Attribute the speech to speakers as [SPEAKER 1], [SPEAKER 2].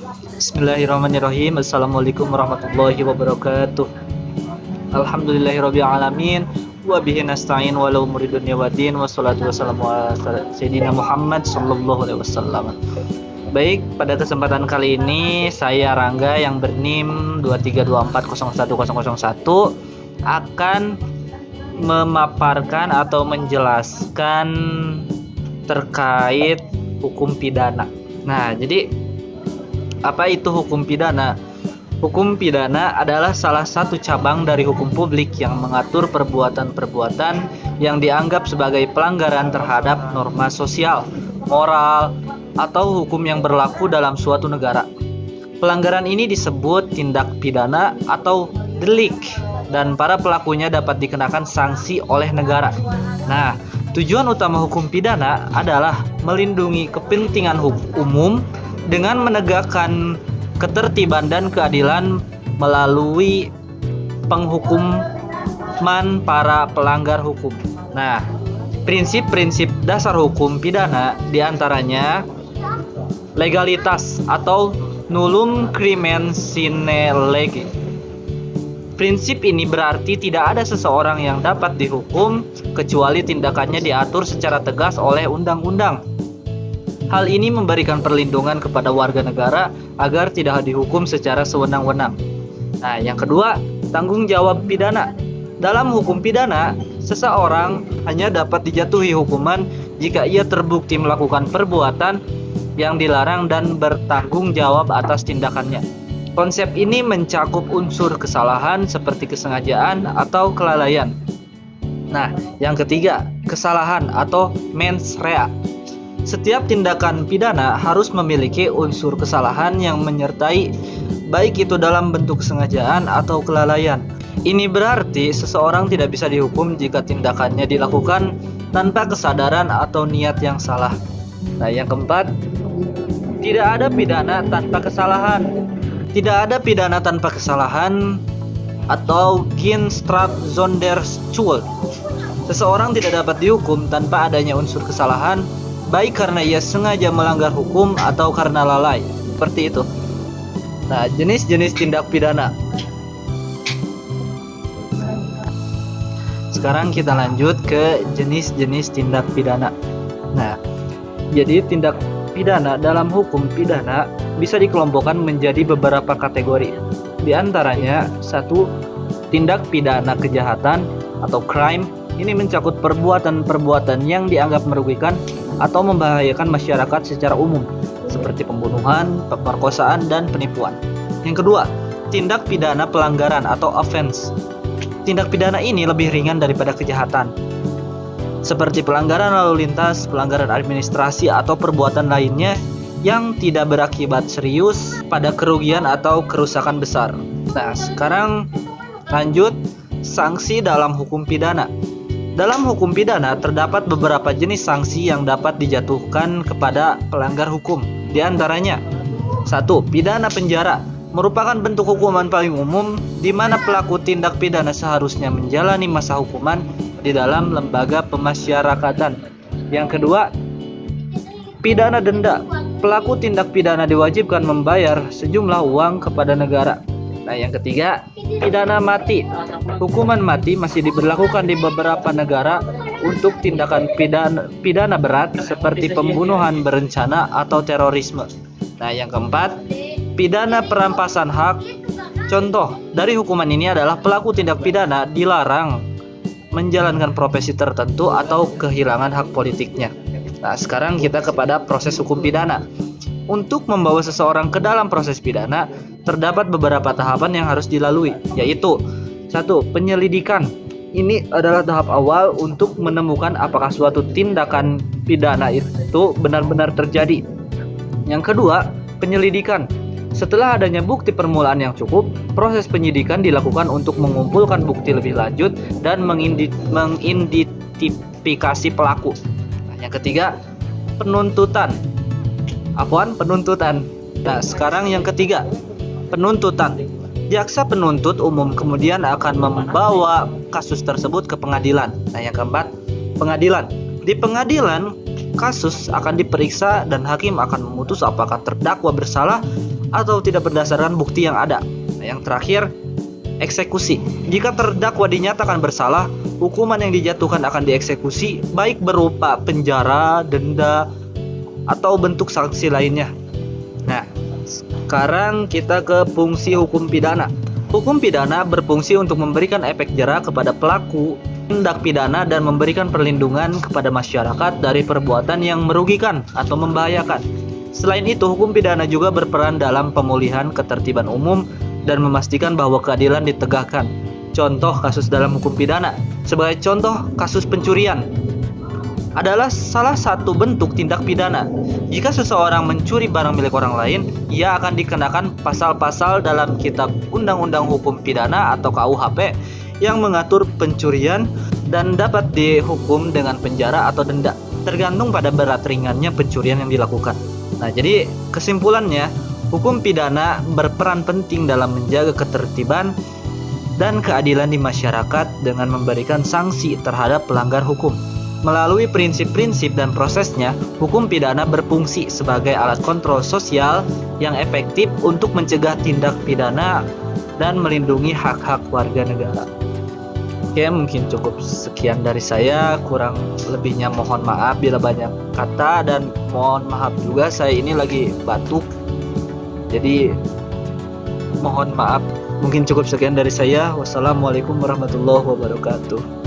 [SPEAKER 1] Bismillahirrahmanirrahim. Assalamualaikum warahmatullahi wabarakatuh. Alhamdulillahirabbil alamin wa bihi nasta'in wa la umuri dunya waddin wassalatu wassalamu ala sayyidina Muhammad sallallahu alaihi wasallam. Baik, pada kesempatan kali ini saya Rangga yang berNIM 23240101 akan memaparkan atau menjelaskan terkait hukum pidana. Nah, jadi apa itu hukum pidana? Hukum pidana adalah salah satu cabang dari hukum publik yang mengatur perbuatan-perbuatan yang dianggap sebagai pelanggaran terhadap norma sosial, moral, atau hukum yang berlaku dalam suatu negara. Pelanggaran ini disebut tindak pidana atau delik, dan para pelakunya dapat dikenakan sanksi oleh negara. Nah, tujuan utama hukum pidana adalah melindungi kepentingan umum dengan menegakkan ketertiban dan keadilan melalui penghukuman para pelanggar hukum. Nah, prinsip-prinsip dasar hukum pidana diantaranya legalitas atau nullum crimen sine lege. Prinsip ini berarti tidak ada seseorang yang dapat dihukum kecuali tindakannya diatur secara tegas oleh undang-undang. Hal ini memberikan perlindungan kepada warga negara agar tidak dihukum secara sewenang-wenang. Nah, yang kedua, tanggung jawab pidana. Dalam hukum pidana, seseorang hanya dapat dijatuhi hukuman jika ia terbukti melakukan perbuatan yang dilarang dan bertanggung jawab atas tindakannya. Konsep ini mencakup unsur kesalahan seperti kesengajaan atau kelalaian. Nah, yang ketiga, kesalahan atau mens rea. Setiap tindakan pidana harus memiliki unsur kesalahan yang menyertai, baik itu dalam bentuk kesengajaan atau kelalaian. Ini berarti seseorang tidak bisa dihukum jika tindakannya dilakukan tanpa kesadaran atau niat yang salah. Nah, yang keempat, tidak ada pidana tanpa kesalahan. Tidak ada pidana tanpa kesalahan atau geen straf zonder schuld. Seseorang tidak dapat dihukum tanpa adanya unsur kesalahan, baik karena ia sengaja melanggar hukum atau karena lalai. Seperti itu. Nah, jenis-jenis tindak pidana. Sekarang kita lanjut ke jenis-jenis tindak pidana. Nah, jadi tindak pidana dalam hukum pidana bisa dikelompokkan menjadi beberapa kategori. Di antaranya, 1. Tindak pidana kejahatan atau crime. Ini mencakup perbuatan-perbuatan yang dianggap merugikan atau membahayakan masyarakat secara umum, seperti pembunuhan, pemerkosaan, dan penipuan. Yang kedua, tindak pidana pelanggaran atau offense. Tindak pidana ini lebih ringan daripada kejahatan, seperti pelanggaran lalu lintas, pelanggaran administrasi, atau perbuatan lainnya yang tidak berakibat serius pada kerugian atau kerusakan besar. Nah, sekarang lanjut sanksi dalam hukum pidana. Dalam hukum pidana terdapat beberapa jenis sanksi yang dapat dijatuhkan kepada pelanggar hukum. Di antaranya, 1. Pidana penjara merupakan bentuk hukuman paling umum di mana pelaku tindak pidana seharusnya menjalani masa hukuman di dalam lembaga pemasyarakatan. Yang kedua, pidana denda. Pelaku tindak pidana diwajibkan membayar sejumlah uang kepada negara. Nah, yang ketiga, pidana mati. Hukuman mati masih diberlakukan di beberapa negara untuk tindakan pidana berat seperti pembunuhan berencana atau terorisme. Nah, yang keempat, pidana perampasan hak. Contoh dari hukuman ini adalah pelaku tindak pidana dilarang menjalankan profesi tertentu atau kehilangan hak politiknya. Nah, sekarang kita kepada proses hukum pidana. Untuk membawa seseorang ke dalam proses pidana, terdapat beberapa tahapan yang harus dilalui, yaitu 1. Penyelidikan. Ini adalah tahap awal untuk menemukan apakah suatu tindakan pidana itu benar-benar terjadi. Yang kedua, penyelidikan. Setelah adanya bukti permulaan yang cukup, proses penyidikan dilakukan untuk mengumpulkan bukti lebih lanjut dan mengidentifikasi pelaku. Nah, yang ketiga, penuntutan. Nah, sekarang yang ketiga, penuntutan. Jaksa penuntut umum kemudian akan membawa kasus tersebut ke pengadilan. Nah, yang keempat, pengadilan. Di pengadilan, kasus akan diperiksa dan hakim akan memutus apakah terdakwa bersalah atau tidak berdasarkan bukti yang ada. Nah, yang terakhir, eksekusi. Jika terdakwa dinyatakan bersalah, hukuman yang dijatuhkan akan dieksekusi, baik berupa penjara, denda, atau bentuk sanksi lainnya. Nah, sekarang kita ke fungsi hukum pidana. Hukum pidana berfungsi untuk memberikan efek jera kepada pelaku tindak pidana dan memberikan perlindungan kepada masyarakat dari perbuatan yang merugikan atau membahayakan. Selain itu, hukum pidana juga berperan dalam pemulihan ketertiban umum dan memastikan bahwa keadilan ditegakkan. Contoh kasus dalam hukum pidana, sebagai contoh kasus pencurian adalah salah satu bentuk tindak pidana. Jika seseorang mencuri barang milik orang lain, ia akan dikenakan pasal-pasal dalam Kitab Undang-Undang Hukum Pidana atau KUHP yang mengatur pencurian dan dapat dihukum dengan penjara atau denda, tergantung pada berat ringannya pencurian yang dilakukan. Nah, jadi kesimpulannya, hukum pidana berperan penting dalam menjaga ketertiban dan keadilan di masyarakat dengan memberikan sanksi terhadap pelanggar hukum. Melalui prinsip-prinsip dan prosesnya, hukum pidana berfungsi sebagai alat kontrol sosial yang efektif untuk mencegah tindak pidana dan melindungi hak-hak warga negara. Oke, mungkin cukup sekian dari saya. Kurang lebihnya mohon maaf bila banyak kata, dan mohon maaf juga saya ini lagi batuk. Jadi mohon maaf. Mungkin cukup sekian dari saya. Wassalamualaikum warahmatullahi wabarakatuh.